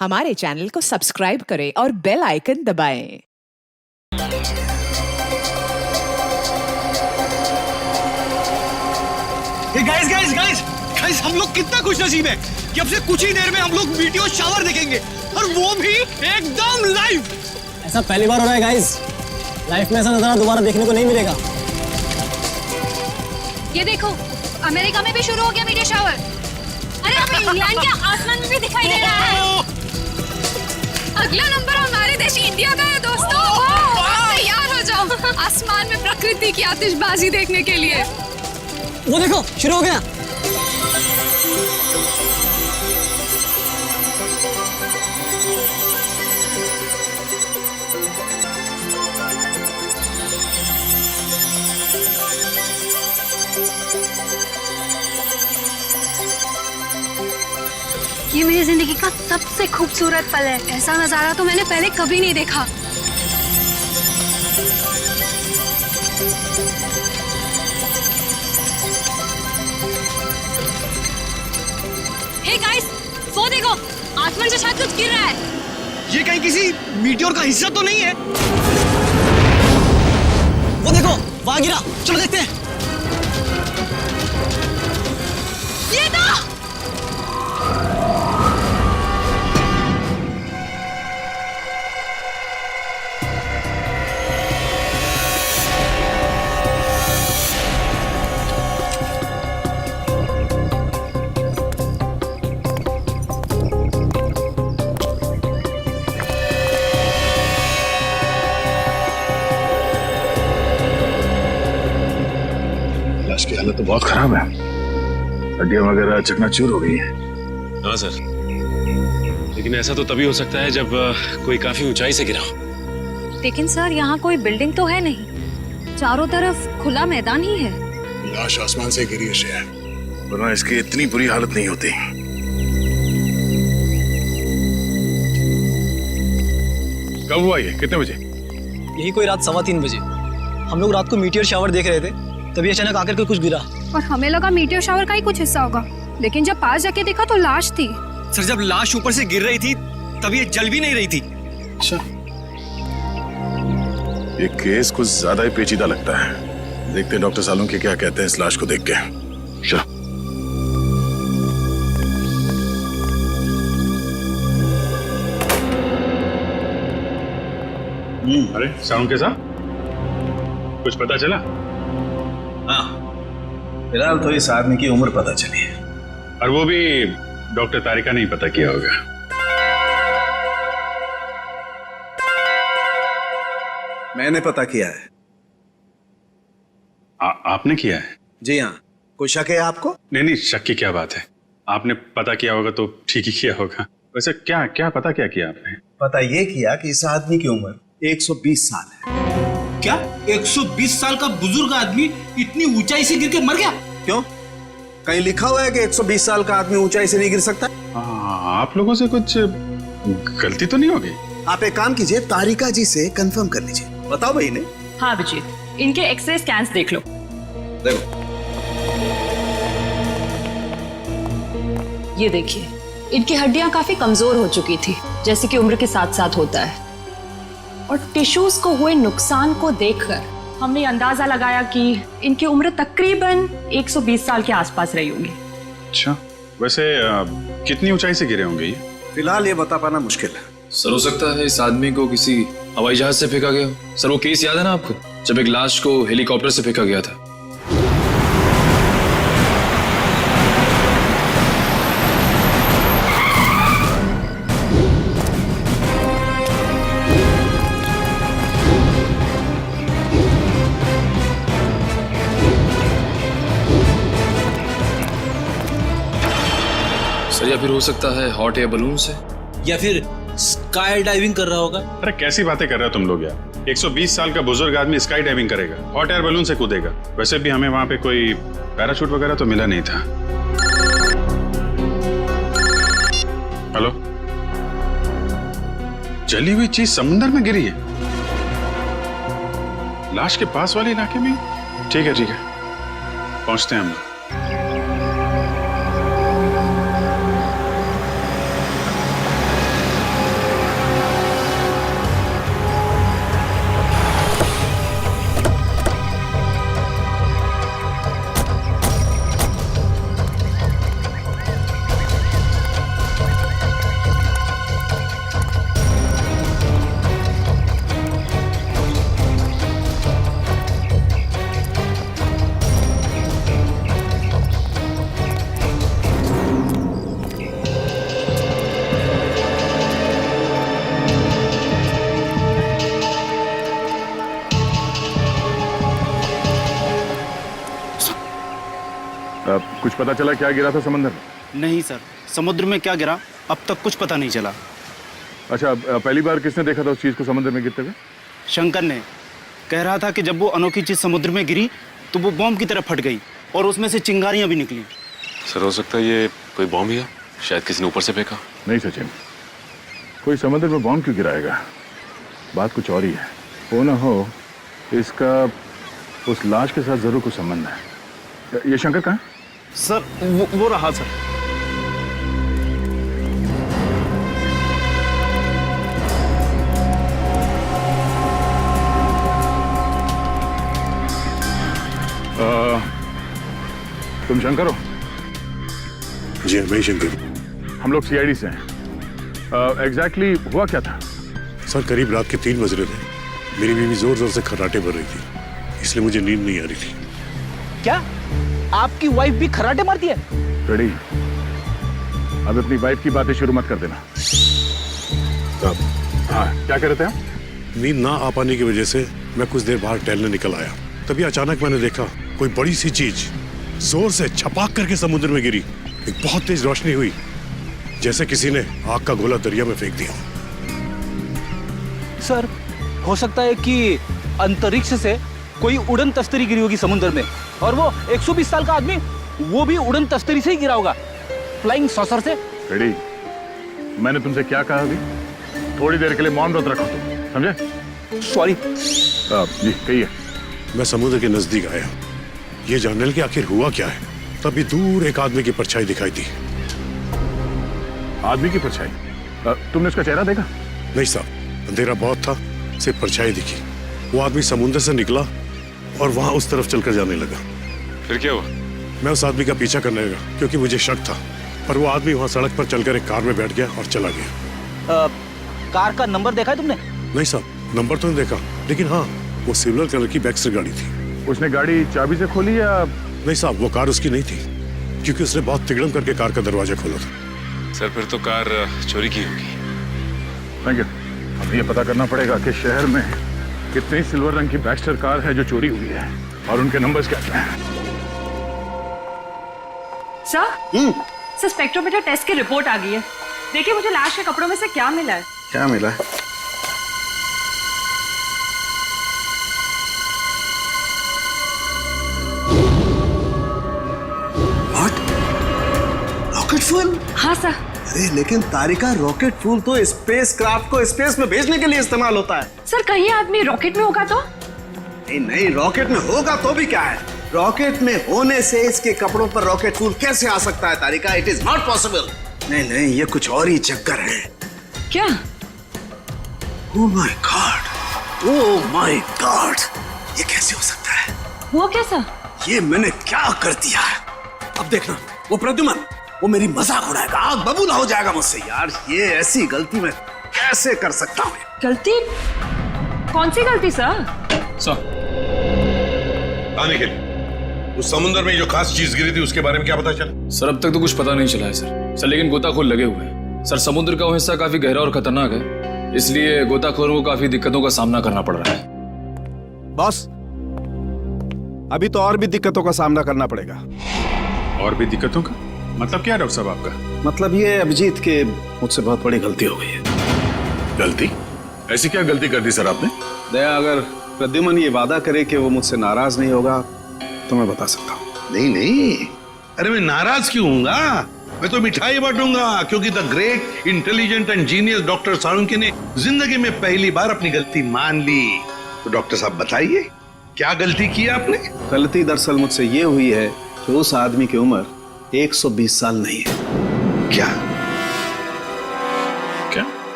हमारे चैनल को सब्सक्राइब करें और बेल आइकन दबाएं। गाइस हम लोग कितना खुश नसीब है कि अब से कुछ ही देर में हम लोग वीडियो शावर देखेंगे और वो भी एकदम लाइव। ऐसा पहली बार हो रहा है गाइस, लाइफ में ऐसा नजारा दोबारा देखने को नहीं मिलेगा। ये देखो, अमेरिका में भी शुरू हो गया मीडिया शावर। अरे अब इंग्लैंड के आसमान में भी दिखाई दे रहा है। अगला नंबर हमारे देश इंडिया का है दोस्तों। आप तैयार हो जाओ आसमान में प्रकृति की आतिशबाजी देखने के लिए। वो देखो शुरू हो गया। ये मेरी जिंदगी का सबसे खूबसूरत पल है। ऐसा नजारा तो मैंने पहले कभी नहीं देखा। हे गाइस, वो देखो, आसमान से शायद कुछ गिर रहा है। ये कहीं किसी मीटियोर का हिस्सा तो नहीं है? वो देखो वहां गिरा, चलो देखते हैं। ये तो लाश की हालत तो बहुत खराब है, हड्डियां वगैरह चकनाचूर हो गई हैं। हाँ सर, लेकिन ऐसा तो तभी हो सकता है जब कोई काफी ऊंचाई से गिरा हो। लेकिन सर, यहाँ कोई बिल्डिंग तो है नहीं, चारों तरफ खुला मैदान ही है। लाश आसमान से गिरी है, वरना इसकी इतनी बुरी हालत नहीं होती। कब हुआ ये, कितने बजे? यही कोई रात 3:15 बजे। हम लोग रात को मीटियोर शावर देख रहे थे, तभी अचानक आकर के कुछ गिरा। और हमें लगा मीटियोर शावर का ही कुछ हिस्सा होगा, लेकिन जब पास जाके देखा तो लाश थी। सर, जब लाश ऊपर से गिर रही थी तब ये जल भी नहीं रही थी। अच्छा, ये केस कुछ ज्यादा ही पेचीदा लगता है। देखते हैं डॉक्टर सालूंके क्या कहते हैं इस लाश को देख के। चलो। अरे सालूंके साहब, कुछ पता चला? हाँ, फिलहाल तो इस आदमी की उम्र पता चली है, और वो भी डॉक्टर तारिका ने ही पता किया होगा। मैंने पता किया है। आपने किया है? जी हाँ। कोई शक है आपको? नहीं, शक की क्या बात है, आपने पता किया होगा तो ठीक ही किया होगा। वैसे क्या क्या किया आपने? पता ये किया कि इस आदमी की उम्र 120 साल है। क्या 120 साल का बुजुर्ग आदमी इतनी ऊंचाई से गिर के मर गया? क्यों? कहीं लिखा हुआ है कि 120 साल का आदमी ऊंचाई से नहीं गिर सकता? आप लोगों से कुछ गलती तो नहीं होगी? आप एक काम कीजिए, तारिका जी से कंफर्म कर लीजिए। बताओ भाई ने। हाँ अभिजीत, इनके एक्सरे स्कैन्स देख लो। देखो, ये देखिए, इनकी हड्डियां काफी कमजोर हो चुकी थी, जैसे कि उम्र के साथ साथ होता है। और टिश्यूज को हुए नुकसान को देखकर हमने अंदाजा लगाया कि इनकी उम्र तकरीबन 120 साल के आसपास रही होगी। अच्छा, वैसे कितनी ऊंचाई से गिरे होंगे ये? फिलहाल ये बता पाना मुश्किल है। सर, हो सकता है इस आदमी को किसी हवाई जहाज से फेंका गया हो। सर, वो केस याद है ना आपको, जब एक लाश को हेलीकॉप्टर से फेंका गया था? सर, या फिर हो सकता है हॉट एयर बलून से, या फिर स्काई डाइविंग कर रहा होगा। अरे कैसी बातें कर रहे हो तुम लोग यार, 120 साल का बुजुर्ग आदमी स्काई डाइविंग करेगा, हॉट एयर बलून से कूदेगा? वैसे भी हमें वहां पे कोई पैराशूट वगैरह तो मिला नहीं था। हेलो, जली हुई चीज समुद्र में गिरी है, लाश के पास वाले इलाके में? ठीक है, पहुंचते हैं हम लोग। कुछ पता चला क्या गिरा था समंदर में? नहीं सर, समुद्र में क्या गिरा अब तक कुछ पता नहीं चला। अच्छा, पहली बार किसने देखा था उस चीज को समुद्र में गिरते हुए? शंकर ने कह रहा था कि जब वो अनोखी चीज समुद्र में गिरी तो वो बॉम्ब की तरह फट गई और उसमें से चिंगारियां भी निकली। सर हो सकता है ये कोई बॉम्ब ही है, शायद किसी ने ऊपर से फेंका। नहीं सचिन, कोई समुद्र में बॉम्ब क्यों गिराएगा? बात कुछ और ही है। हो ना हो इसका उस लाश के साथ जरूर कुछ संबंध है। ये शंकर कहाँ है? सर वो रहा सर। तुम शंकर हो? जी मैं शंकर। हम लोग सीआईडी से हैं। एग्जैक्टली हुआ क्या था? सर करीब रात के 3 बज रहे थे। मेरी बीवी जोर जोर से खर्राटे भर रही थी, इसलिए मुझे नींद नहीं आ रही थी। क्या आपकी वाइफ भी खर्राटे मारती है? रेडी, अब अपनी वाइफ की बातें शुरू मत कर देना। हाँ, क्या कह रहे थे आप? नींद ना आ पाने की वजह से मैं कुछ देर बाहर टहलने निकल आया। तभी अचानक मैंने देखा कोई बड़ी सी चीज जोर से छपाक करके समुद्र में गिरी। एक बहुत तेज रोशनी हुई, जैसे किसी ने आग का गोला दरिया में फेंक दिया। सर हो सकता है कि अंतरिक्ष से कोई उड़न तस्तरी गिरी होगी समुद्र में, और वो 120 साल का आदमी वो भी उड़न तस्तरी से ही गिरा होगा, फ्लाइंग सॉसर से। रेडी, मैंने तुमसे क्या कहा अभी? थोड़ी देर के लिए मौन व्रत रखो तुम, समझे? सॉरी। जी कहिए। मैं समुद्र के नजदीक आया, ये जानने के आखिर हुआ क्या है। तभी दूर एक आदमी की परछाई दिखाई दी। आदमी की परछाई? तुमने उसका चेहरा देखा? नहीं साहब, अंधेरा बहुत था, सिर्फ परछाई दिखी। वो आदमी समुद्र से निकला और वहां उस तरफ चलकर जाने लगा। फिर क्या हुआ? मैं उस आदमी का पीछा करने लगा क्योंकि मुझे शक था, पर वो आदमी वहां सड़क पर चलकर एक कार में बैठ गया और चला गया। कार का नंबर देखा है तुमने? नहीं साहब, नंबर तो नहीं देखा, लेकिन हाँ वो सिल्वर कलर की बैक्स्टर गाड़ी थी। उसने गाड़ी चाबी से खोली या? नहीं साहब, वो कार उसकी नहीं थी, क्योंकि उसने बहुत तिगड़म करके कार का दरवाजा खोला था। सर फिर तो कार चोरी की होगी। Thank you. हमें ये पता करना पड़ेगा कि शहर में कितनी सिल्वर रंग की बैक्स्टर कार है जो चोरी हुई है और उनके नंबर्स क्या क्या हैं। सर स्पेक्ट्रोमीटर टेस्ट की रिपोर्ट आ गई है। देखिए मुझे लाश के कपड़ों में से क्या मिला है। क्या मिला है? Rocket fuel? हाँ सर। अरे लेकिन तारिका, रॉकेट फ्यूल तो स्पेस क्राफ्ट को स्पेस में भेजने के लिए इस्तेमाल होता है। सर कहीं आदमी रॉकेट में होगा तो? नहीं, रॉकेट में होगा तो भी क्या है, रॉकेट में होने से इसके कपड़ों पर रॉकेट फ्यूल कैसे आ सकता है Tarika? It is not possible. नहीं, ये कुछ और ही चक्कर है। क्या? ओह माय गॉड, ये कैसे हो सकता है? वो कैसा? ये मैंने क्या कर दिया है? अब देखना, वो प्रद्युमन वो मेरी मजाक उड़ाएगा, आग बबूला हो जाएगा मुझसे। यार ये ऐसी गलती मैं कैसे कर सकता हूँ? गलती? कौन सी गलती सर? आने के उस समुद्र में जो खास चीज गिरी थी उसके बारे में क्या पता चला? सर अब तक तो कुछ पता नहीं चला है सर लेकिन गोताखोर लगे हुए हैं। सर समुद्र का वो हिस्सा काफी गहरा और खतरनाक है, इसलिए गोताखोरों को काफी दिक्कतों का सामना करना पड़ रहा है। बॉस, अभी तो और भी दिक्कतों का सामना करना पड़ेगा। और भी दिक्कतों का मतलब क्या है डॉक्टर साहब आपका? मतलब ये अभिजीत के मुझसे बहुत बड़ी गलती हो गई है। गलती? ऐसी क्या गलती कर दी सर आपने? दया, अगर प्रद्युमन ये वादा करे कि वो मुझसे नाराज नहीं होगा तो मैं बता सकता हूँ। नहीं, अरे मैं नाराज क्यों हूँगा? मैं तो मिठाई बांटूंगा, क्योंकि the great intelligent and genius doctor Salunkhe ने जिंदगी में पहली बार अपनी गलती मान ली। तो डॉक्टर साहब बताइए, क्या गलती की आपने? गलती दरअसल मुझसे ये हुई है कि उस आदमी की उम्र 120 साल नहीं है। क्या?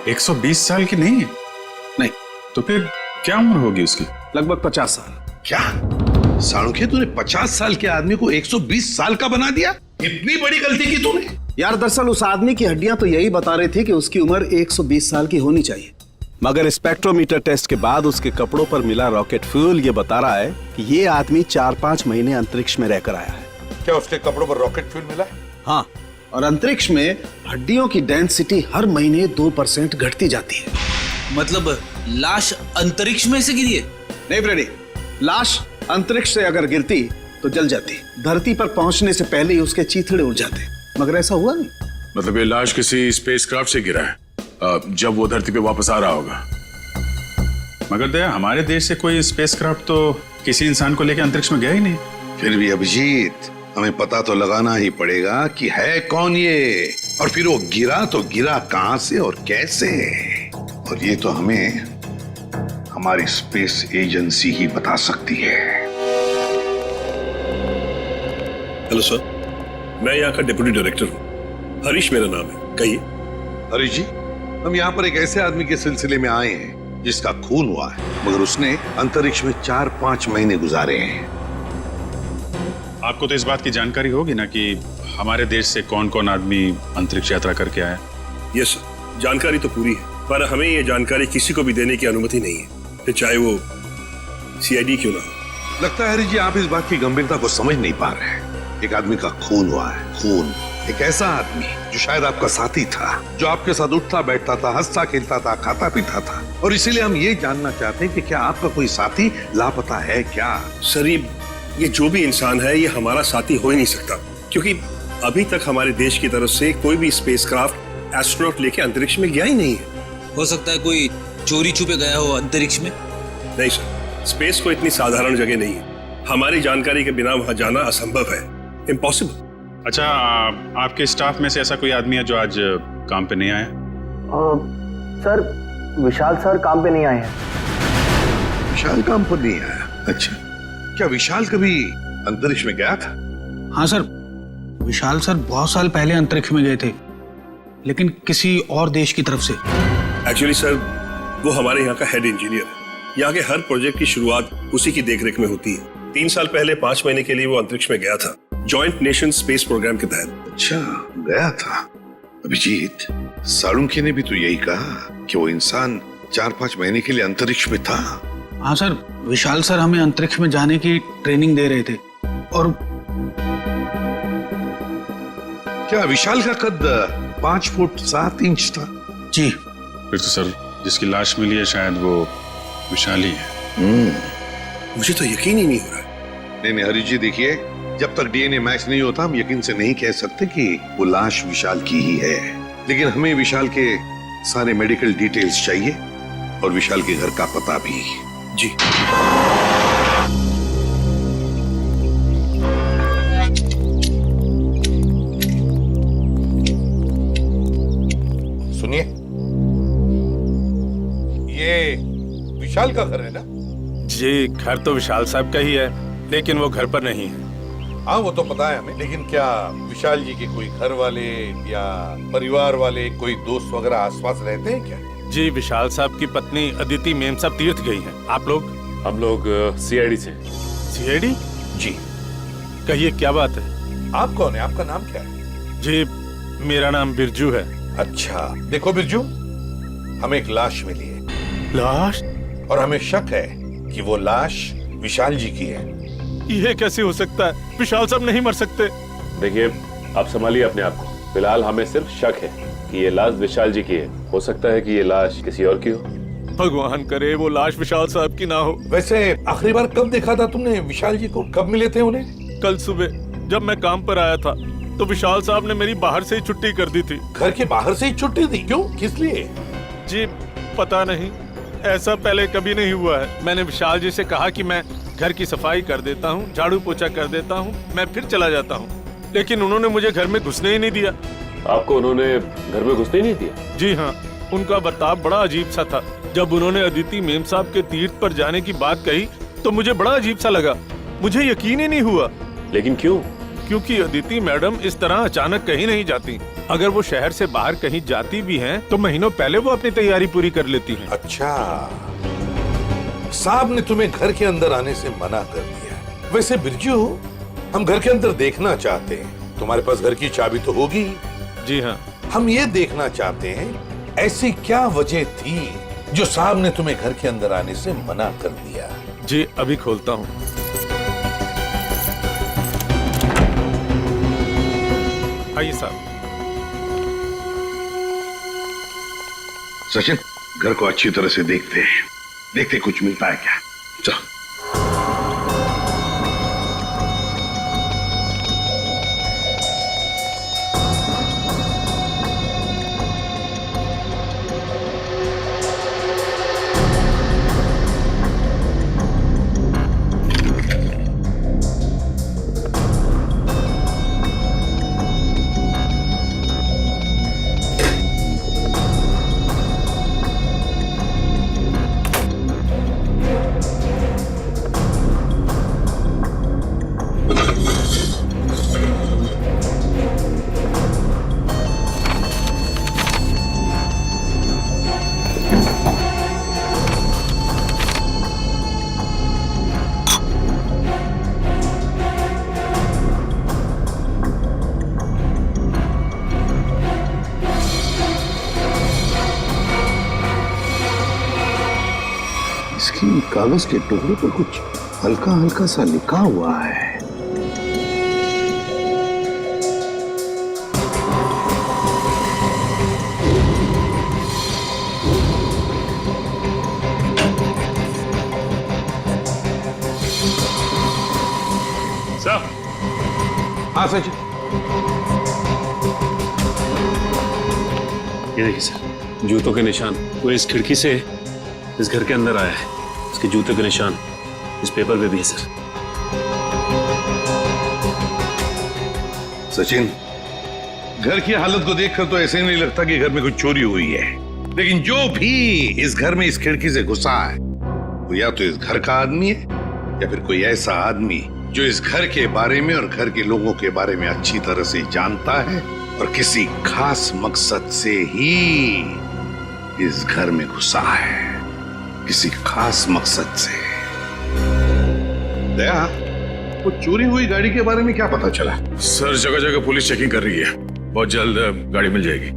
120 साल की नहीं है? नहीं। तो फिर क्या उम्र होगी उसकी? लगभग 50 साल। क्या साळुंखे, तूने 50 साल के आदमी को 120 साल का बना दिया? इतनी बड़ी गलती की तूने? यार दरअसल उस आदमी की हड्डियां तो यही बता रही थी कि उसकी उम्र 120 साल की होनी चाहिए, मगर स्पेक्ट्रोमीटर टेस्ट के बाद उसके कपड़ों पर मिला रॉकेट फ्यूल ये बता रहा है कि ये आदमी 4-5 महीने अंतरिक्ष में रहकर आया है। क्या उसके कपड़ों पर रॉकेट फ्यूल मिला? हाँ, और अंतरिक्ष में हड्डियों की डेंसिटी हर महीने 2% घटती जाती है। मतलब लाश अंतरिक्ष में से गिरी है? नहीं फ्रेडी, लाश अंतरिक्ष से अगर गिरती तो जल जाती, धरती पर पहुंचने से पहले ही उसके चीथड़े उड़ जाते, मगर ऐसा हुआ नहीं। मतलब ये लाश किसी स्पेसक्राफ्ट से गिरा है, जब वो धरती पे वापस आ रहा होगा। मगर दया, हमारे देश से कोई स्पेसक्राफ्ट तो किसी इंसान को लेकर अंतरिक्ष में गया ही नहीं। फिर भी अभिजीत, हमें पता तो लगाना ही पड़ेगा कि है कौन ये, और फिर वो गिरा तो गिरा कहां से और कैसे, और ये तो हमें हमारी स्पेस एजेंसी ही बता सकती है। हेलो सर, मैं यहाँ का डिप्टी डायरेक्टर हूँ, हरीश मेरा नाम है। कहिए। हरीश जी, हम यहाँ पर एक ऐसे आदमी के सिलसिले में आए हैं जिसका खून हुआ है, मगर उसने अंतरिक्ष में 4-5 महीने गुजारे हैं। आपको तो इस बात की जानकारी होगी ना कि हमारे देश से कौन कौन आदमी अंतरिक्ष यात्रा करके आया। यस सर, जानकारी तो पूरी है, पर हमें ये जानकारी किसी को भी देने की अनुमति नहीं है, फिर चाहे वो सीआईडी क्यों ना हो। लगता है हरीश जी, आप इस बात की गंभीरता को समझ नहीं पा रहे हैं। एक आदमी का खून हुआ है, खून। एक ऐसा आदमी जो शायद आपका साथी था, जो आपके साथ उठता बैठता था, हंसता खेलता था, खाता पीता था, और इसीलिए हम ये जानना चाहते हैं कि क्या आपका कोई साथी लापता है क्या? सर, ये जो भी इंसान है, ये हमारा साथी हो ही नहीं सकता, क्योंकि अभी तक हमारे देश की तरफ से कोई भी स्पेसक्राफ्ट एस्ट्रोनॉट लेके अंतरिक्ष में गया ही नहीं है। हो सकता है कोई चोरी छुपे गया हो अंतरिक्ष में। नहीं सर, स्पेस को इतनी साधारण जगह नहीं है, हमारी जानकारी के बिना वहां जाना असंभव है, इम्पॉसिबल। अच्छा, आपके स्टाफ में से ऐसा कोई आदमी है जो आज काम पे नहीं आया? सर, विशाल सर काम पे नहीं आए हैं। विशाल काम पर नहीं आया? अच्छा, क्या विशाल कभी अंतरिक्ष में गया था? हाँ सर, विशाल सर बहुत साल पहले अंतरिक्ष में गए थे, लेकिन किसी और देश की तरफ से। एक्चुअली सर, वो हमारे यहाँ का हेड इंजीनियर है। यहाँ के हर प्रोजेक्ट की शुरुआत उसी की देखरेख में होती है। 3 साल पहले 5 महीने के लिए वो अंतरिक्ष में गया था, जॉइंट नेशन स्पेस प्रोग्राम के तहत। अच्छा, गया था। अभिजीत, साळुंखे ने भी तो यही कहा कि वो इंसान 4-5 महीने के लिए अंतरिक्ष में था। हाँ सर, विशाल सर हमें अंतरिक्ष में जाने की ट्रेनिंग दे रहे थे। और क्या विशाल का कद 5 फुट 7 इंच था? जी। फिर तो सर, जिसकी लाश मिली है शायद वो विशाल ही है। मुझे तो यकीन ही नहीं हो रहा। नहीं हरीश जी, देखिए, जब तक डीएनए मैच नहीं होता हम यकीन से नहीं कह सकते कि वो लाश विशाल की ही है, लेकिन हमें विशाल के सारे मेडिकल डिटेल्स चाहिए और विशाल के घर का पता भी। जी। सुनिए, ये विशाल का घर है ना? जी, घर तो विशाल साहब का ही है, लेकिन वो घर पर नहीं है। हाँ, वो तो पता है हमें, लेकिन क्या विशाल जी के कोई घर वाले या परिवार वाले, कोई दोस्त वगैरह आसपास रहते हैं क्या? जी, विशाल साहब की पत्नी अदिति मेम साहब तीर्थ गई हैं। आप लोग? हम लोग सीआईडी से। सीआईडी? जी। कहिए, क्या बात है? आप कौन है? आपका नाम क्या है? जी, मेरा नाम बिरजू है। अच्छा, देखो बिरजू, हमें एक लाश मिली है। लाश? और हमें शक है कि वो लाश विशाल जी की है। ये कैसे हो सकता है? विशाल साहब नहीं मर सकते। देखिए, आप संभालिए अपने आप को। फिलहाल हमें सिर्फ शक है कि ये लाश विशाल जी की है। हो सकता है कि ये लाश किसी और की हो। भगवान करे वो लाश विशाल साहब की ना हो। वैसे आखिरी बार कब देखा था तुमने विशाल जी को? कब मिले थे उन्हें? कल सुबह जब मैं काम पर आया था तो विशाल साहब ने मेरी बाहर से ही छुट्टी कर दी थी। घर के बाहर से ही छुट्टी दी? क्यों, किस लिए? जी पता नहीं, ऐसा पहले कभी नहीं हुआ है। मैंने विशाल जी से कहा कि मैं घर की सफाई कर देता हूँ, झाड़ू पोछा कर देता हूँ, मैं फिर चला जाता हूँ, लेकिन उन्होंने मुझे घर में घुसने ही नहीं दिया। आपको उन्होंने घर में घुसने नहीं दिया? जी हाँ, उनका बर्ताव बड़ा अजीब सा था। जब उन्होंने अदिति मेम साहब के तीर्थ पर जाने की बात कही तो मुझे बड़ा अजीब सा लगा, मुझे यकीन ही नहीं हुआ। लेकिन क्यों? क्योंकि अदिति मैडम इस तरह अचानक कहीं नहीं जाती। अगर वो शहर से बाहर कहीं जाती भी हैं, तो महीनों पहले वो अपनी तैयारी पूरी कर लेती हैं। अच्छा, साहब ने तुम्हें घर के अंदर आने से मना कर दिया। वैसे बिरजू, हम घर के अंदर देखना चाहते हैं। तुम्हारे पास घर की चाबी तो होगी? जी हाँ। हम ये देखना चाहते हैं ऐसी क्या वजह थी जो साहब ने तुम्हें घर के अंदर आने से मना कर दिया। जी अभी खोलता हूँ। आइए साहब। सचिन, घर को अच्छी तरह से देखते हैं, देखते कुछ मिलता है क्या। चलो। लेकिन कागज के टुकड़े पर कुछ हल्का हल्का सा लिखा हुआ है। साहब। हाँ सचिन। ये देखिए सर, जूतों के निशान वो इस खिड़की से इस घर के अंदर आया है। उसके जूतों के निशान इस पेपर पे भी है सर। सचिन, घर की हालत को देखकर तो ऐसे नहीं लगता कि घर में कुछ चोरी हुई है, लेकिन जो भी इस घर में इस खिड़की से घुसा है वो या तो इस घर का आदमी है या फिर कोई ऐसा आदमी जो इस घर के बारे में और घर के लोगों के बारे में अच्छी तरह से जानता है और किसी खास मकसद से ही इस घर में घुसा है, किसी खास मकसद से। दया, वो चोरी हुई गाड़ी के बारे में क्या पता चला? सर, जगह जगह पुलिस चेकिंग कर रही है, बहुत जल्द गाड़ी मिल जाएगी।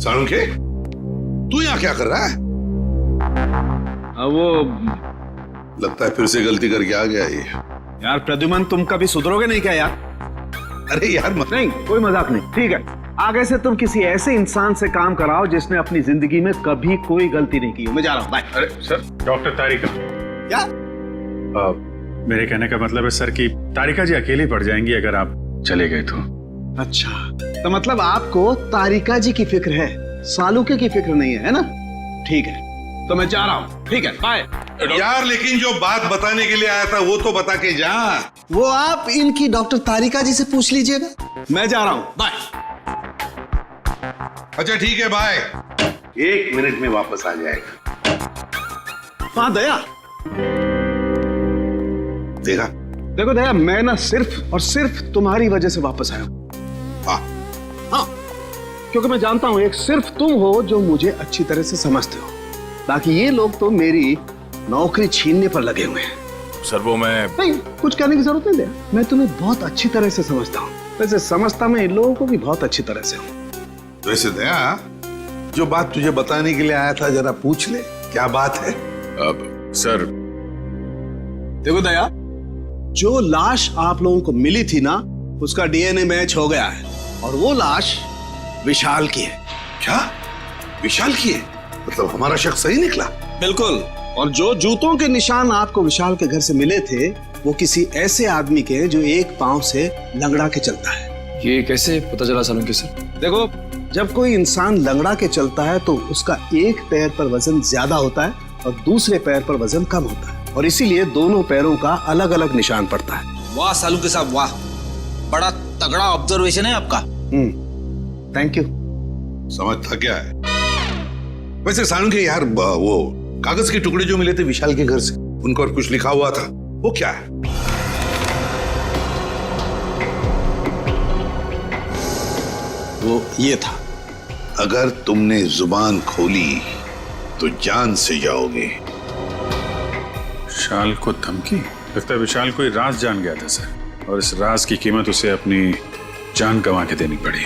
साळुंखे, तू यहाँ क्या कर रहा है? वो लगता है फिर से गलती करके आ गया ये। यार प्रद्युमन, तुम कभी सुधरोगे नहीं क्या यार? अरे यार नहीं, कोई मजाक नहीं, ठीक है। आगे से तुम किसी ऐसे इंसान से काम कराओ जिसने अपनी जिंदगी में कभी कोई गलती नहीं की। मैं जा रहा हूँ, बाय। अरे सर, डॉक्टर तारिका। क्या? मेरे कहने का मतलब है सर कि तारिका जी अकेली पड़ जाएंगी अगर आप चले गए तो। अच्छा, तो मतलब आपको तारिका जी की फिक्र है, सालुके की फिक्र नहीं है ना? ठीक है, तो मैं जा रहा हूँ, ठीक है, बाय। यार लेकिन जो बात बताने के लिए आया था वो तो बता के जा। वो आप इनकी डॉक्टर तारिका जी से पूछ लीजिएगा। मैं जा रहा हूँ, बाय। अच्छा ठीक है, बाय। 1 मिनट में वापस आ जाएगा। हाँ दया, देखा? देखो दया, मैं ना सिर्फ और सिर्फ तुम्हारी वजह से वापस आया हूँ। हाँ, क्योंकि मैं जानता हूँ एक सिर्फ तुम हो जो मुझे अच्छी तरह से समझते हो। बाकी ये लोग तो मेरी नौकरी छीनने पर लगे हुए हैं। सर वो मैं नहीं, कुछ कहने की जरूरत नहीं है। मैं तुम्हें बहुत अच्छी तरह से समझता हूँ। वैसे समझता मैं इन लोगों को भी बहुत अच्छी तरह से हूँ। वैसे दया, जो बात तुझे बताने के लिए आया था जरा पूछ ले, क्या बात है? अब सर, देखो दया, जो लाश आप लोगों को मिली थी ना, उसका डीएनए मैच हो गया है और वो लाश विशाल की है। क्या? विशाल की है? मतलब हमारा शक सही निकला? बिल्कुल। और जो जूतों के निशान आपको विशाल के घर से मिले थे वो किसी ऐसे आदमी के जो एक पांव से लंगड़ा के चलता है। ये कैसे पता चला सालुंखे सर? देखो, जब कोई इंसान लंगड़ा के चलता है तो उसका एक पैर पर वजन ज्यादा होता है और दूसरे पैर पर वजन कम होता है, और इसीलिए दोनों पैरों का अलग अलग निशान पड़ता है। वाह सालुंखे साहब, वाह, बड़ा तगड़ा ऑब्जर्वेशन है आपका। Thank you. समझता क्या है? वैसे साळुंखे यार, वो कागज के टुकड़े जो मिले थे विशाल के घर से, उन पर कुछ लिखा हुआ था, वो क्या है? वो ये था, अगर तुमने जुबान खोली तो जान से जाओगे। विशाल को धमकी? लगता है विशाल कोई राज जान गया था सर, और इस राज की कीमत उसे अपनी जान गंवा के देनी पड़ी।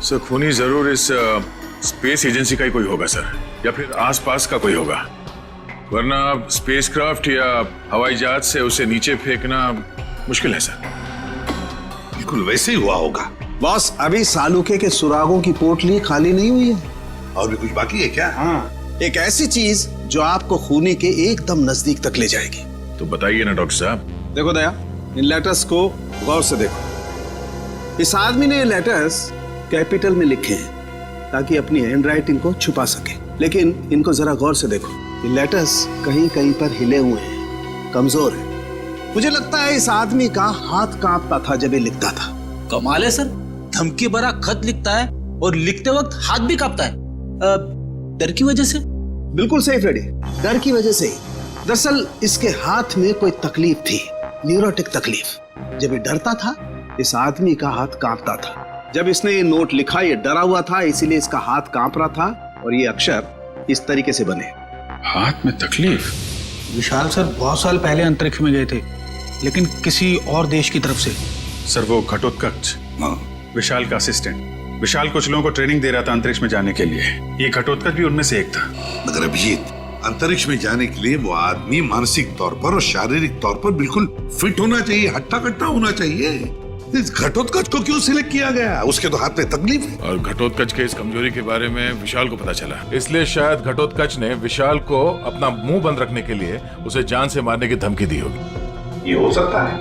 सर खूनी जरूर इस स्पेस एजेंसी का ही कोई होगा सर, या फिर आसपास का कोई होगा, वरना स्पेसक्राफ्ट या हवाई जहाज से उसे नीचे फेंकना मुश्किल है सर। बिल्कुल वैसे ही हुआ होगा। बॉस, अभी सालुके के सुरागों की पोटली खाली नहीं हुई है। और भी कुछ बाकी है क्या? हाँ, एक ऐसी चीज जो आपको खूनी के एकदम नजदीक तक ले जाएगी। तो बताइए ना डॉक्टर साहब। देखो दया, इन लेटर्स को गौर से देखो। इस आदमी ने ये लेटर्स कैपिटल में लिखे हैं ताकि अपनी हैंडराइटिंग को छुपा सके, लेकिन इनको जरा गौर से देखो। ये लेटर्स कहीं कहीं पर हिले हुए हैं, कमजोर है। मुझे लगता है इस आदमी का हाथ कांपता था जब ये लिखता था। कमाल है सर, धमकी भरा खत लिखता है और लिखते वक्त हाथ भी कांपता है। डर की वजह से? बिल्कुल सही फ्रेडी, डर की वजह से ही। दरअसल इसके हाथ में कोई तकलीफ थी, न्यूरोटिक तकलीफ। जब ये डरता था, इस आदमी का हाथ कांपता था। जब इसने ये नोट लिखा, ये डरा हुआ था, इसीलिए इसका हाथ कांप रहा था और ये अक्षर इस तरीके से बने। हाथ में तकलीफ? विशाल सर बहुत साल पहले अंतरिक्ष में गए थे, लेकिन किसी और देश की तरफ से। सर वो घटोत्कच, विशाल का असिस्टेंट। विशाल कुछ लोगों को ट्रेनिंग दे रहा था अंतरिक्ष में जाने के लिए। ये घटोत्कच भी उनमें से एक था। मगर अभिजीत, अंतरिक्ष में जाने के लिए वो आदमी मानसिक तौर पर और शारीरिक तौर पर बिल्कुल फिट होना चाहिए, हट्टा कट्टा होना चाहिए। इस घटोत्कच को क्यों सिलेक्ट किया गया? उसके तो हाथ में तकलीफ है। और घटोत्कच के इस कमजोरी के बारे में विशाल को पता चला, इसलिए शायद घटोत्कच ने विशाल को अपना मुंह बंद रखने के लिए उसे जान से मारने की धमकी दी होगी। ये हो सकता है।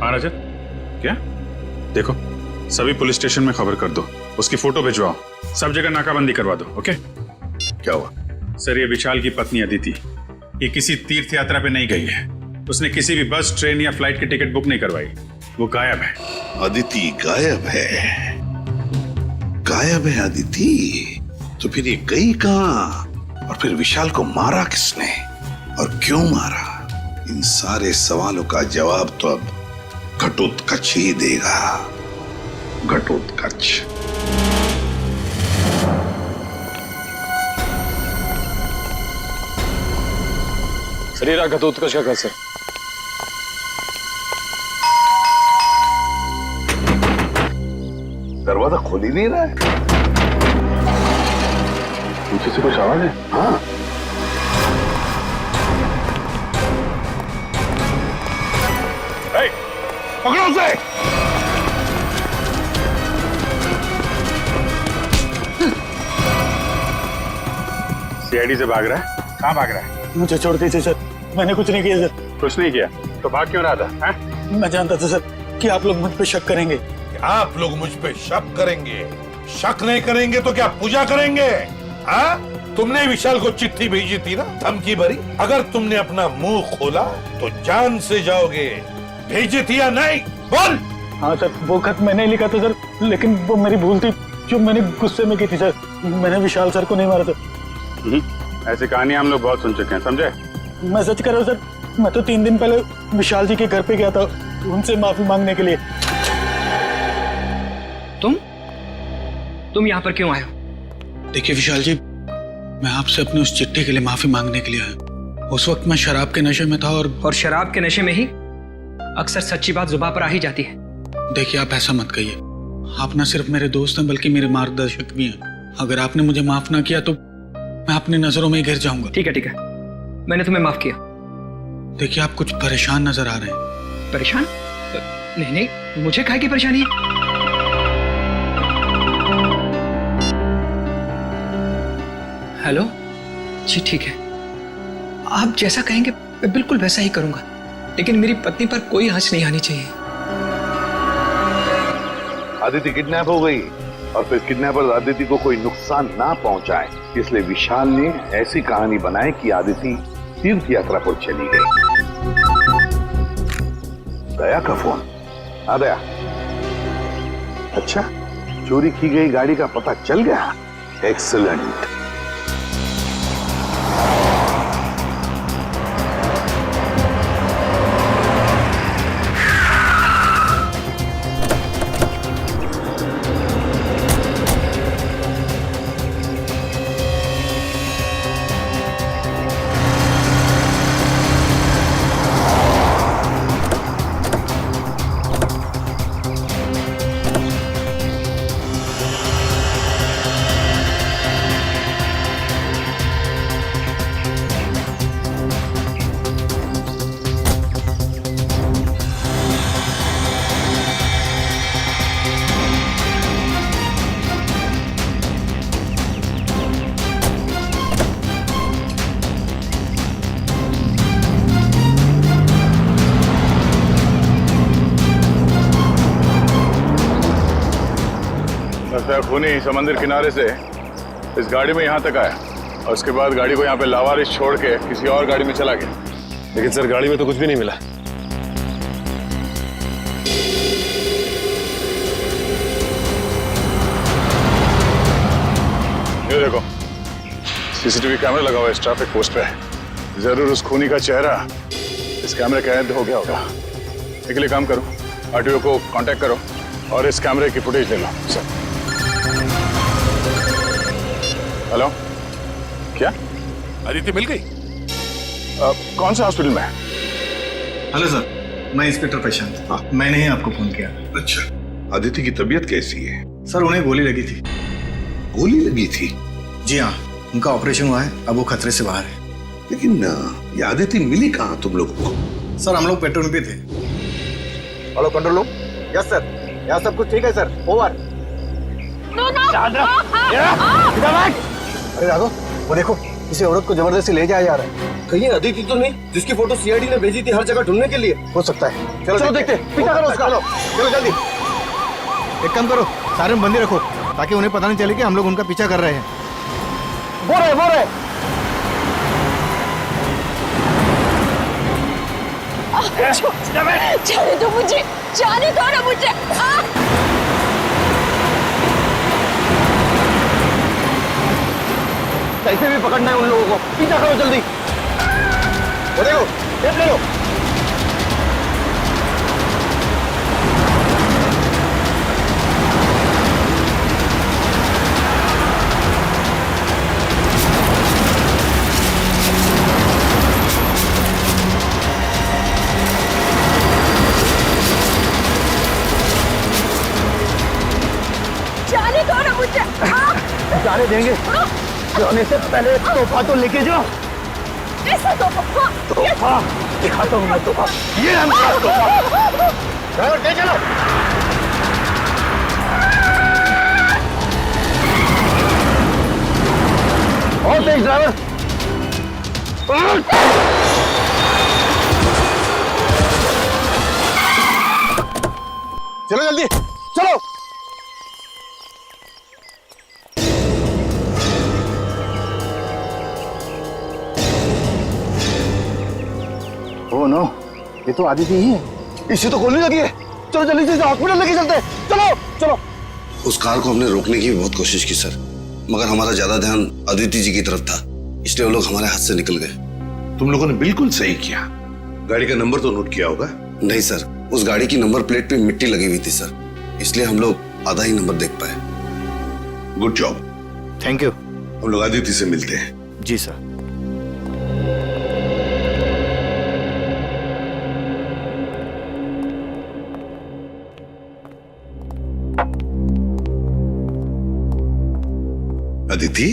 हाँ रजत, क्या? देखो, सभी पुलिस स्टेशन में खबर कर दो, उसकी फोटो भिजवाओ, सब जगह नाकाबंदी करवा दो। ओके? क्या हुआ? सर, ये विशाल की पत्नी अदिति, ये किसी तीर्थ यात्रा पे नहीं गई है। उसने किसी भी बस, ट्रेन या फ्लाइट की टिकट बुक नहीं करवाई। वो गायब है। अदिति गायब है? गायब है अदिति? तो फिर ये गई कहां? और फिर विशाल को मारा किसने और क्यों मारा? इन सारे सवालों का जवाब तो अब घटोत्कच ही देगा। घटोत्कच। शरीर घटोत्कच का घर सर। दरवाजा खोल ही नहीं रहा है। पीछे से कुछ आवाज है? हाँ। पकड़ो उसे। सीआईडी से भाग रहा है? कहाँ भाग रहा है? मुझे छोड़ दीजिए सर, मैंने कुछ नहीं किया सर। कुछ नहीं किया तो भाग क्यों रहा था? मैं जानता था सर कि आप लोग मुझ पे शक करेंगे। आप लोग मुझ पे शक करेंगे? शक नहीं करेंगे तो क्या पूजा करेंगे? हाँ? तुमने विशाल को चिट्ठी भेजी थी ना, धमकी भरी। अगर तुमने अपना मुंह खोला तो जान से जाओगे। भेजी थी या नहीं? बोल। हाँ सर, वो खत मैंने लिखा था सर, लेकिन वो मेरी भूल थी जो मैंने गुस्से में की थी सर। मैंने विशाल सर को नहीं मारा था। ऐसी कहानी हम लोग बहुत सुन चुके हैं, समझे? मैं सच कर रहा हूँ सर, मैं तो 3 दिन पहले विशाल जी के घर पे गया था उनसे माफी मांगने के लिए। तुम यहाँ पर क्यों आए हो? देखिए विशाल जी, मैं आपसे अपनी उस चिट्ठी के लिए माफी मांगने के लिए आया। उस वक्त मैं शराब के नशे में था और शराब के नशे में ही अक्सर सच्ची बात जुबान पर आ ही जाती है। देखिए आप ऐसा मत कहिए, आप न सिर्फ मेरे दोस्त हैं बल्कि मेरे मार्गदर्शक भी हैं। अगर आपने मुझे माफ ना किया तो मैं अपनी नजरों में गिर जाऊंगा। ठीक है, मैंने तुम्हें माफ किया। देखिए आप कुछ परेशान नजर आ रहे हैं। परेशान? नहीं, मुझे काहे की परेशानी है? हेलो जी, ठीक है, आप जैसा कहेंगे मैं बिल्कुल वैसा ही करूंगा, लेकिन मेरी पत्नी पर कोई आंच नहीं आनी चाहिए। अदिति किडनैप हो गई और फिर किडनैपर अदिति को कोई नुकसान ना पहुंचाए, इसलिए विशाल ने ऐसी कहानी बनाई कि अदिति तीर्थ यात्रा पर चली गई। दया का फोन आ गया। अच्छा, चोरी की गई गाड़ी का पता चल गया? एक्सीलेंट। खूनी समंदर किनारे से इस गाड़ी में यहाँ तक आया और उसके बाद गाड़ी को यहाँ पे लावारिस छोड़ के किसी और गाड़ी में चला गया। लेकिन सर, गाड़ी में तो कुछ भी नहीं मिला। ये देखो, सीसीटीवी कैमरा लगा हुआ है इस ट्रैफिक पोस्ट पे। जरूर उस खूनी का चेहरा इस कैमरे का कैद हो गया होगा। इसके लिए काम करो, आरटीओ को कांटेक्ट करो और इस कैमरे की फुटेज ले लो। सर, हेलो, क्या अदिति मिल गई? कौन सा हॉस्पिटल में है? हेलो सर, मैं इंस्पेक्टर प्रशांत। मैंने ही आपको फोन किया। अच्छा, अदिति की तबीयत कैसी है? सर, उन्हें गोली लगी थी। गोली लगी थी? जी हाँ, उनका ऑपरेशन हुआ है, अब वो खतरे से बाहर है। लेकिन ये आदिति मिली कहाँ तुम लोगों को? सर हम लोग पेट्रोल पे थे। Hello control room. Yes sir, यहाँ सब कुछ ठीक है सर, ओवर। अरे राघव, वो देखो किसी औरत को जबरदस्ती ले जाया जा रहा है। कहीं अदिति तो नहीं जिसकी फोटो सीआईडी ने भेजी थी हर जगह ढूंढने के लिए? हो सकता है। चलो देखते, पीछा करो उसका। चलो जल्दी। एक काम करो, सारे बंदी रखो ताकि उन्हें पता नहीं चले कि हम लोग उनका पीछा कर रहे हैं। वो रहे। जाने दो मुझे, जाने दो ना मुझे। कैसे भी पकड़ना है उन लोगों को, पीछा करो जल्दी। वो देखो, टेप ले लो। जाने दो ना मुझे। जाने देंगे, जाने से पहले तोहफा तो लेके जाओ। ऐसा तोहफा दिखाता हूँ मैं तोहफा। ये है मेरा तोहफा। ड्राइवर ले चलो। और तेज ड्राइवर। चलो जल्दी, चलो। ओह नो, ये तो आदिति ही है। इसे तो गोली लगी है। चलो जल्दी से हॉस्पिटल लेके चलते हैं। चलो चलो। उस कार को हमने रोकने की बहुत कोशिश की सर, मगर हमारा ज्यादा ध्यान आदिति जी की तरफ था, इसलिए वो लोग हमारे हाथ से निकल गए। तुम लोगों ने बिल्कुल सही किया। गाड़ी का नंबर तो नोट किया होगा? नहीं सर, उस गाड़ी की नंबर प्लेट पे मिट्टी लगी हुई थी सर, इसलिए हम लोग आधा ही नंबर देख पाए। Good job. Thank you. हम लोग आदिति से मिलते हैं। जी सर। अदिति,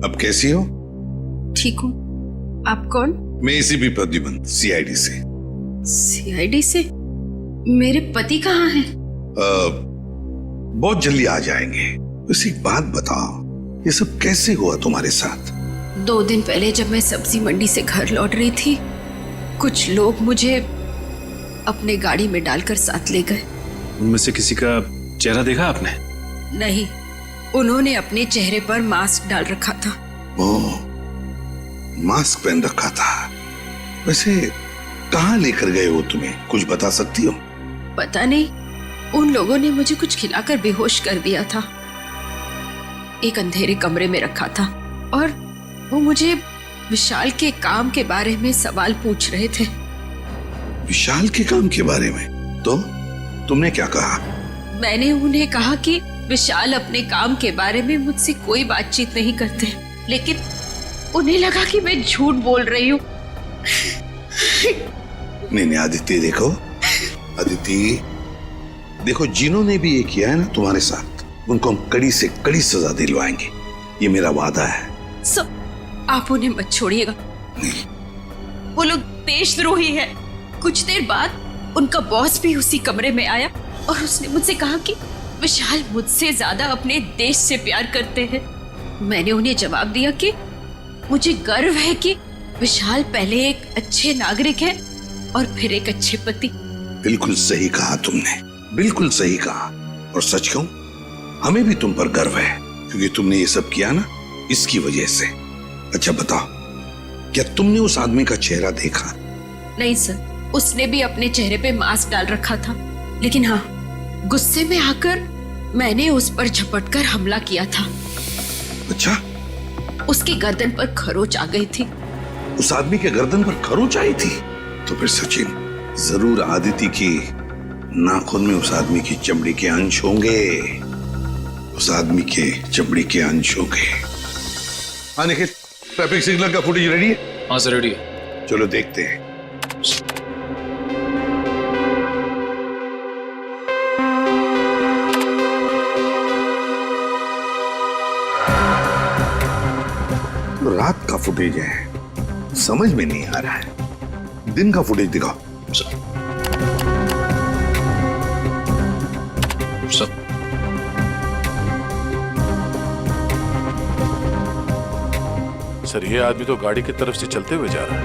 अब कैसी हो? ठीक हूँ। आप कौन? मैं एसीपी प्रद्युमन, सीआईडी से। सीआईडी से? मेरे पति कहाँ हैं? बहुत जल्दी आ जाएंगे। बस एक बात बताओ, ये सब कैसे हुआ तुम्हारे साथ? 2 दिन पहले जब मैं सब्जी मंडी से घर लौट रही थी, कुछ लोग मुझे अपने गाड़ी में डालकर साथ ले गए। उनमें से किसी का चेहरा देखा आपने? नहीं, उन्होंने अपने चेहरे पर मास्क डाल रखा था। ओह, मास्क पहन रखा था। वैसे कहाँ लेकर गए वो तुम्हें, कुछ बता सकती हो? पता नहीं, उन लोगों ने मुझे कुछ खिलाकर बेहोश कर दिया था। एक अंधेरे कमरे में रखा था और वो मुझे विशाल के काम के बारे में सवाल पूछ रहे थे। विशाल के काम के बारे में? तो तुमने क्या कहा? मैंने उन्हें कहा कि विशाल अपने काम के बारे में मुझसे कोई बातचीत नहीं करते, लेकिन उन्हें लगा कि मैं झूठ बोल रही हूँ। नहीं आदित्य, देखो अदिति, देखो जिन्होंने भी ये किया है ना तुम्हारे साथ, उनको हम कड़ी से कड़ी सजा दिलवाएंगे, ये मेरा वादा है। आप उन्हें मत छोड़िएगा, वो लोग देशद्रोही है। कुछ देर बाद उनका बॉस भी उसी कमरे में आया और उसने मुझसे कहा कि विशाल मुझसे ज्यादा अपने देश से प्यार करते हैं। मैंने उन्हें जवाब दिया कि मुझे गर्व है कि विशाल पहले एक अच्छे नागरिक है और फिर एक अच्छे पति। बिल्कुल सही कहा तुमने, बिल्कुल सही कहा। और सच कहूं, हमें भी तुम पर गर्व है, क्योंकि तुमने ये सब किया ना इसकी वजह से। अच्छा बताओ, क्या तुमने उस आदमी का चेहरा देखा? नहीं सर, उसने भी अपने चेहरे पे मास्क डाल रखा था, लेकिन हाँ, गुस्से में आकर मैंने उस पर झपटकर हमला किया था। अच्छा? उसके गर्दन पर खरोच आ गई थी। उस आदमी के गर्दन पर खरोच आई थी? तो फिर सचिन, जरूर आदिति की नाखून में उस आदमी की चमड़ी के अंश होंगे। उस आदमी के चमड़ी के अंश होंगे। हाँ निखिल, ट्रैफिक सिग्नल का फुटेज रेडी है? हाँ सर, रेडी है। चलो देखते हैं। रात का फुटेज है, समझ में नहीं आ रहा है। दिन का फुटेज दिखाओ। सर सर, ये आदमी तो गाड़ी की तरफ से चलते हुए जा रहा है।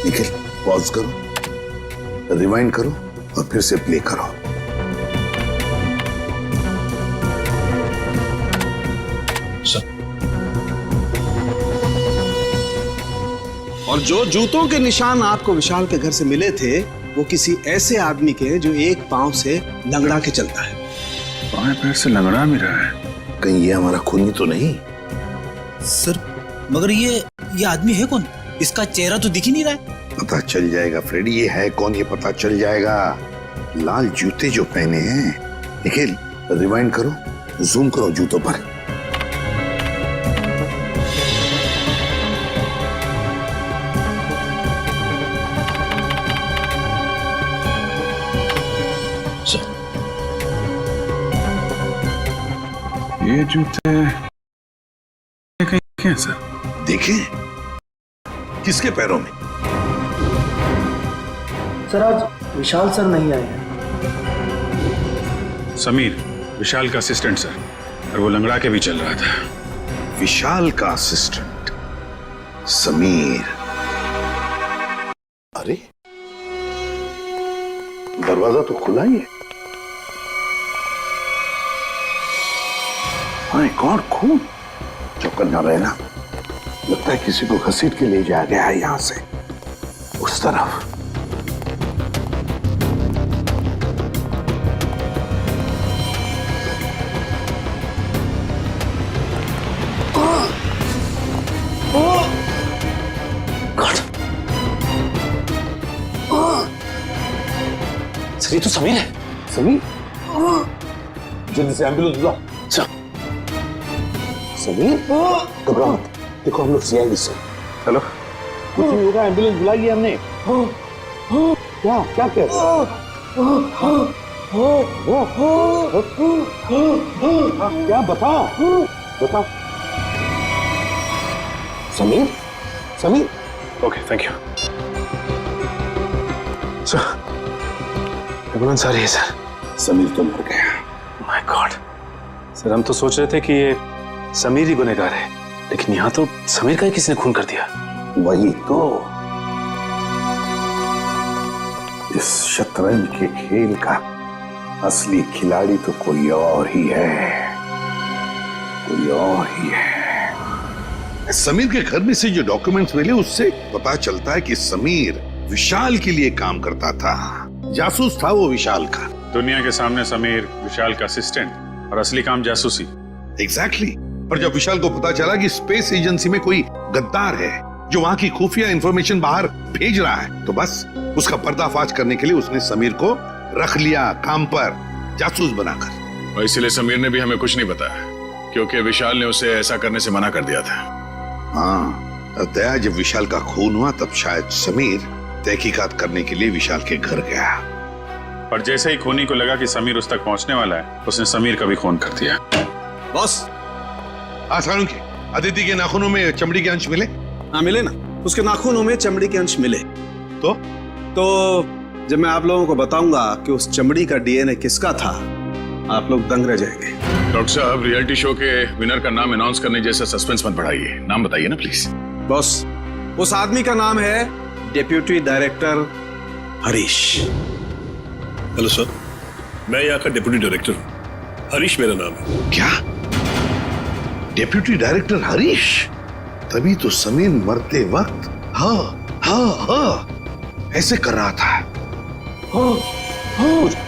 निखिल, पॉज करो, रिवाइंड करो और फिर से प्ले करो। और जो जूतों के निशान आपको विशाल के घर से मिले थे, वो किसी ऐसे आदमी के जो एक पांव से लंगड़ा के चलता है। बाएं पैर से लंगड़ा भी रहा है। कहीं ये हमारा खूनी तो नहीं? सर, मगर ये आदमी है कौन? इसका चेहरा तो दिख ही नहीं रहा है। पता चल जाएगा फ्रेडी, ये है कौन, ये पता चल जाएगा। लाल जूते जो पहने हैं। निखिल, रिवाइंड करो, जूम करो जूतों पर। ये जूते कहीं हैं सर? देखें किसके पैरों में? सर, आज विशाल सर नहीं आए हैं। समीर, विशाल का असिस्टेंट सर, और वो लंगड़ा के भी चल रहा था। विशाल का असिस्टेंट समीर। अरे, दरवाजा तो खुला ही है। माय गॉड, खून! चौकन्ना रहना, लगता है किसी को घसीट के ले जाया गया है यहां से उस तरफ। सर, ये तो समीर है। समीर, जल्दी से एम्बुलेंस बुलाओ। समीर, घबराओ मत, देखो हम लोग सीआईडी से। हेलो, कुछ नहीं होगा, एम्बुलेंस बुलाई है हमने। क्या क्या कह रहे हो? क्या बताओ बताओ। Sameer, Sameer. Okay, thank you sir. Ambulance आ रही है सर। समीर तो मर गया। माय गॉड सर, हम तो सोच रहे थे कि ये समीर ही गुनहगार है, लेकिन यहाँ तो समीर का ही किसी ने खून कर दिया। वही तो, इस शतरंज के खेल का असली खिलाड़ी तो कोई और ही है, कोई और ही है। समीर के घर में से जो डॉक्यूमेंट्स मिले उससे पता चलता है कि समीर विशाल के लिए काम करता था, जासूस था वो विशाल का। दुनिया के सामने समीर विशाल का असिस्टेंट और असली काम जासूसी। एग्जैक्टली। पर जब विशाल को पता चला कि स्पेस एजेंसी में कोई गद्दार है जो वहां की खुफिया इंफॉर्मेशन बाहर भेज रहा है, तो बस उसका पर्दाफाश करने के लिए उसने समीर को रख लिया काम पर, जासूस बनाकर। और इसीलिए समीर ने भी हमें कुछ नहीं बताया, क्योंकि विशाल ने उसे ऐसा करने से मना कर दिया था। हाँ, दया, जब विशाल का खून हुआ तब शायद समीर तहकीकात करने के लिए विशाल के घर गया। और जैसे ही खूनी को लगा कि समीर उस तक पहुंचने वाला है, उसने समीर का भी खून कर दिया। बॉस, आसानों के अदिति के नाखूनों में चमड़ी के अंश मिले? हाँ मिले ना, उसके नाखूनों में चमड़ी के अंश मिले। तो जब मैं आप लोगों को बताऊंगा कि उस चमड़ी का डीएनए किसका था, आप लोग दंग रह जाएंगे। डॉक्टर साहब, रियलिटी शो के विनर का नाम अनाउंस करने जैसा सस्पेंस मत बढ़ाइए, नाम बताइए ना प्लीज। बॉस, उस आदमी का नाम है deputy director Harish. Hello sir, मैं यहाँ का डिप्टी डायरेक्टर हूँ, हरीश मेरा नाम है। क्या? Deputy director Harish? तभी तो समीर मरते वक्त हाँ हाँ हाँ ऐसे कर रहा था।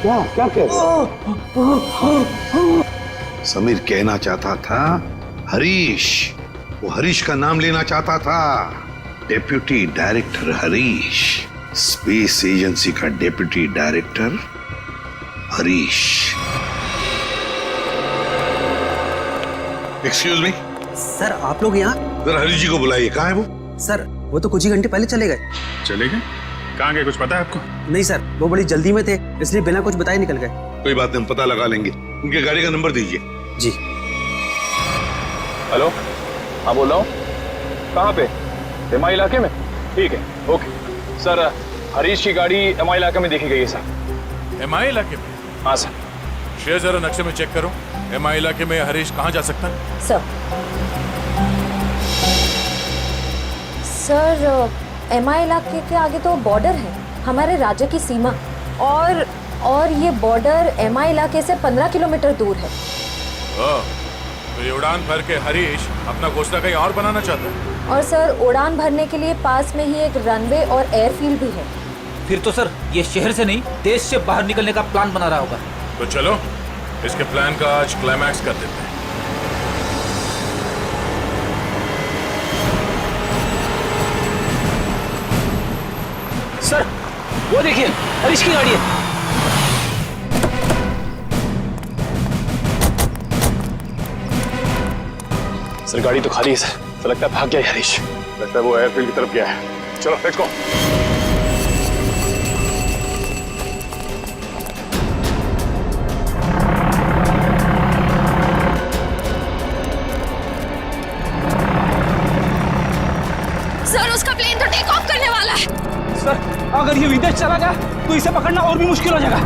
क्या क्या कह रहे? समीर कहना चाहता था हरीश, वो हरीश का नाम लेना चाहता था। Deputy director Harish, space agency का deputy director Harish. Excuse me sir, आप लोग यहाँ? जरा हरीश जी को बुलाइए। कहाँ है वो? सर, वो तो कुछ ही घंटे पहले चले गए। चले गए? कहाँ गए, कुछ पता है आपको? नहीं सर, वो बड़ी जल्दी में थे, इसलिए बिना कुछ बताए निकल गए। कोई बात नहीं, हम पता लगा लेंगे। उनके गाड़ी का नंबर दीजिए। जी। हेलो हाँ बोल रहा हूँ। कहाँ पे? एमआई इलाके में? ठीक है, ओके सर। हरीश की गाड़ी एमआई इलाके में देखी गई है सर। एमआई इलाके में? हाँ सर। शेयर जरा नक्शे में चेक करो, एमआई इलाके में हरीश कहाँ जा सकता है? सर एमआई इलाके के आगे तो बॉर्डर है, हमारे राज्य की सीमा, और ये बॉर्डर एमआई इलाके से 15 किलोमीटर दूर है। तो ये उड़ान भर के हरीश अपना घोंसला कहीं और बनाना चाहता है? और सर उड़ान भरने के लिए पास में ही एक रनवे और एयरफील्ड भी है। फिर तो सर ये शहर से नहीं, देश से बाहर निकलने का प्लान बना रहा होगा। तो चलो इसके प्लान का आज क्लाइमैक्स कर देते हैं। सर वो देखिए, हरीश की गाड़ी है। सर गाड़ी तो खाली है सर, तो लगता है भाग गया है हरीश। लगता है वो एयरफील्ड की तरफ गया है। चलो लेट्स गो। सर उसका प्लेन तो टेक ऑफ करने वाला है। सर अगर ये विदेश चला गया तो इसे पकड़ना और भी मुश्किल हो जाएगा।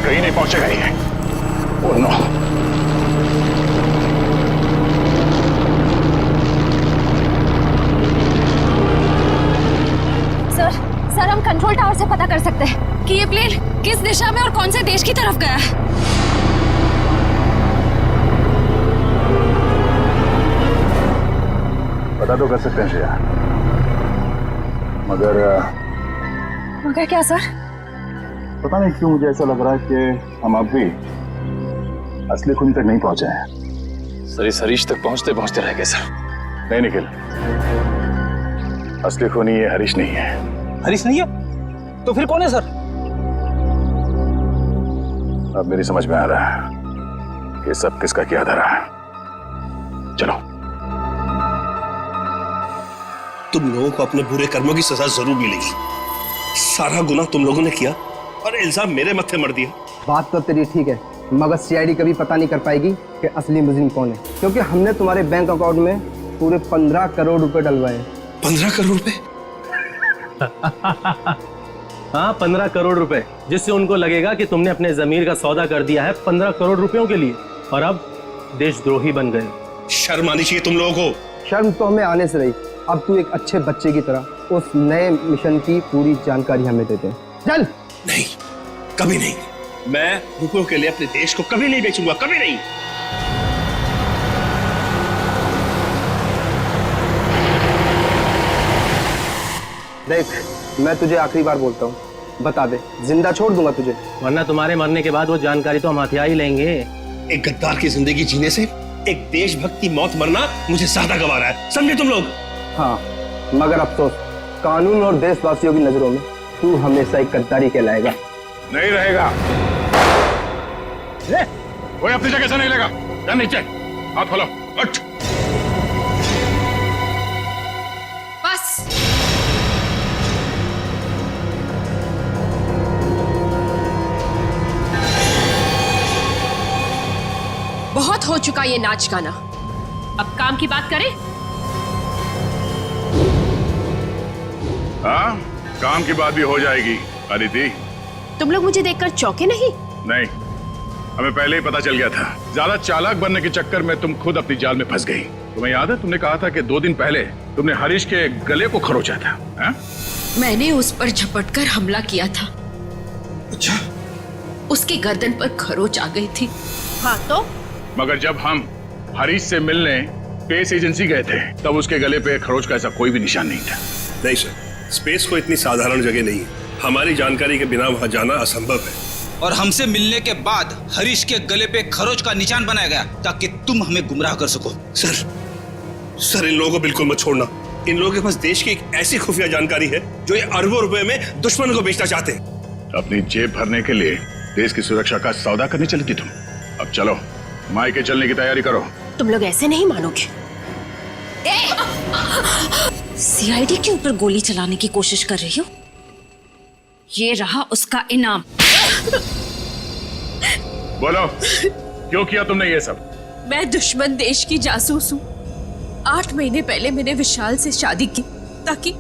कहीं नहीं पहुंचेगा ये। Oh no. सर हम कंट्रोल टावर से पता कर सकते हैं कि ये प्लेन किस दिशा में और कौन से देश की तरफ गया है। पता तो कर सकते हैं श्रेया, मगर क्या सर? पता नहीं क्यों मुझे ऐसा लग रहा है कि हम अब भी असली खूनी तक नहीं पहुंचे हैं। सर इस हरीश तक पहुंचते पहुंचते रह गए सर। नहीं निखिल, असली खूनी ये हरीश नहीं है। हरीश नहीं है तो फिर कौन है सर? अब मेरी समझ में आ रहा है कि सब किसका किया धरा है। चलो। तुम लोगों को अपने बुरे कर्मों की सजा जरूर मिलेगी। सारा गुनाह तुम लोगों ने किया और इल्जाम मेरे मत्थे मर दिया। बात तो तेरी ठीक है, मगर सीआईडी कभी पता नहीं कर पाएगी कि असली मुजरिम कौन है, क्योंकि हमने तुम्हारे बैंक अकाउंट में पूरे 15 करोड़ रुपए डलवाए। 15 करोड़ रुपए? हाँ 15 करोड़ रुपए, जिससे उनको लगेगा कि तुमने अपने जमीर का सौदा कर दिया है 15 करोड़ रुपयों के लिए, और अब देशद्रोही बन गए। शर्म आनी चाहिए तुम लोगों को। शर्म तो हमें आने से रही, अब तू एक अच्छे बच्चे की तरह उस नए मिशन की पूरी जानकारी हमें देते हैं। चल। नहीं, कभी नहीं। मैं रुपयों के लिए अपने देश को कभी नहीं बेचूंगा, कभी नहीं। देख, मैं तुझे आखिरी बार बोलता हूँ, बता दे, जिंदा छोड़ दूंगा तुझे, वरना तुम्हारे मरने के बाद वो जानकारी तो हम हथिया ही लेंगे। एक गद्दार की जिंदगी जीने से एक देशभक्त की मौत मरना मुझे ज्यादा गंवारा है, समझे तुम लोग? हाँ, मगर अफसोस, कानून और देशवासियों की नजरों में तू हमेशा एक गद्दारी कहलाएगा। नहीं रहेगा। कोई अपनी जगह से नहीं लेगा। जा नीचे, हाथ खोलो, उठ। बस। बहुत हो चुका ये नाच गाना, अब काम की बात करें। हाँ, काम की बात भी हो जाएगी अदिति। तुम लोग मुझे देखकर चौंके नहीं? नहीं, हमें पहले ही पता चल गया था। ज्यादा चालाक बनने के चक्कर में तुम खुद अपनी जाल में फंस गई। तुम्हें याद है, तुमने कहा था कि 2 दिन पहले तुमने हरीश के गले को खरोचा था। हा? मैंने उस पर झपटकर हमला किया था। अच्छा? उसकी गर्दन पर खरोच आ गई थी। हाँ तो? मगर जब हम हरीश से मिलने स्पेस एजेंसी गए थे, तब उसके गले पे खरोच का ऐसा कोई भी निशान नहीं था। नहीं सर, स्पेस को इतनी साधारण जगह नहीं है। हमारी जानकारी के बिना वहां जाना असंभव है। और हमसे मिलने के बाद हरीश के गले पे खरोच का निशान बनाया गया ताकि तुम हमें गुमराह कर सको। सर इन लोगों को बिल्कुल मत छोड़ना। इन लोगों के पास देश की एक ऐसी खुफिया जानकारी है जो ये अरबों रुपए में दुश्मन को बेचना चाहते हैं। अपनी जेब भरने के लिए देश की सुरक्षा का सौदा करने चली थी तुम। अब चलो, मायके चलने की तैयारी करो। तुम लोग ऐसे नहीं मानोगे। सीआईडी के ऊपर गोली चलाने की कोशिश कर रही हो? ये रहा उसका इनाम। बोलो, क्यों किया तुमने ये सब? मैं दुश्मन देश की जासूस हूँ। 8 महीने पहले मैंने विशाल से शादी की ताकि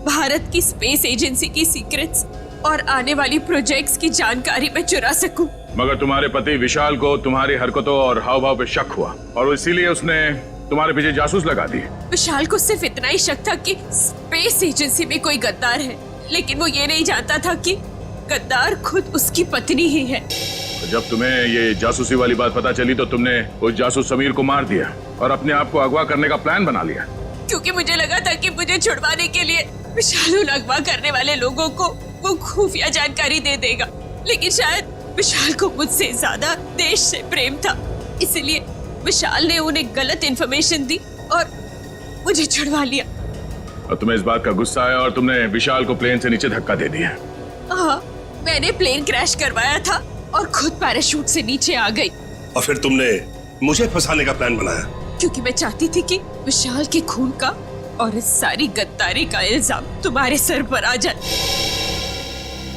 भारत की स्पेस एजेंसी की सीक्रेट्स और आने वाली प्रोजेक्ट्स की जानकारी मैं चुरा सकूं। मगर तुम्हारे पति विशाल को तुम्हारी हरकतों और हाव भाव पे शक हुआ और इसीलिए उसने तुम्हारे पीछे जासूस लगा दी। विशाल को सिर्फ इतना ही शक था कि स्पेस एजेंसी में कोई गद्दार है, लेकिन वो ये नहीं जानता था कि गद्दार खुद उसकी पत्नी ही है। जब तुम्हें ये जासूसी वाली बात पता चली तो तुमने उस जासूस समीर को मार दिया और अपने आप को अगवा करने का प्लान बना लिया। क्योंकि मुझे लगा था कि मुझे छुड़वाने के लिए विशाल उन अगवा करने वाले लोगों को वो खुफिया जानकारी दे देगा, लेकिन शायद विशाल को मुझसे ज्यादा देश से प्रेम था, इसलिए विशाल ने उन्हें गलत इन्फॉर्मेशन दी और मुझे छुड़वा लिया। और तुम्हें इस बात का गुस्सा आया और तुमने विशाल को प्लेन से नीचे धक्का दे दिया। हाँ, मैंने प्लेन क्रैश करवाया था और खुद पैराशूट से नीचे आ गई। और फिर तुमने मुझे फंसाने का प्लान बनाया? क्योंकि मैं चाहती थी कि विशाल के खून का और इस सारी गद्दारी का इल्जाम तुम्हारे सर पर आ जाए।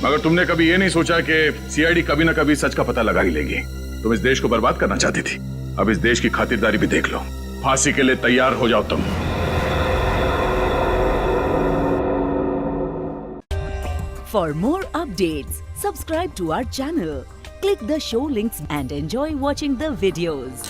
मगर तुमने कभी ये नहीं सोचा कि सीआईडी कभी ना कभी सच का पता लगा ही लेगी। तुम इस देश को बर्बाद करना चाहती थी, अब इस देश की खातिरदारी भी देख लो। फांसी के लिए तैयार हो जाओ तुम। For more updates, subscribe to our channel, click the show links and enjoy watching the videos.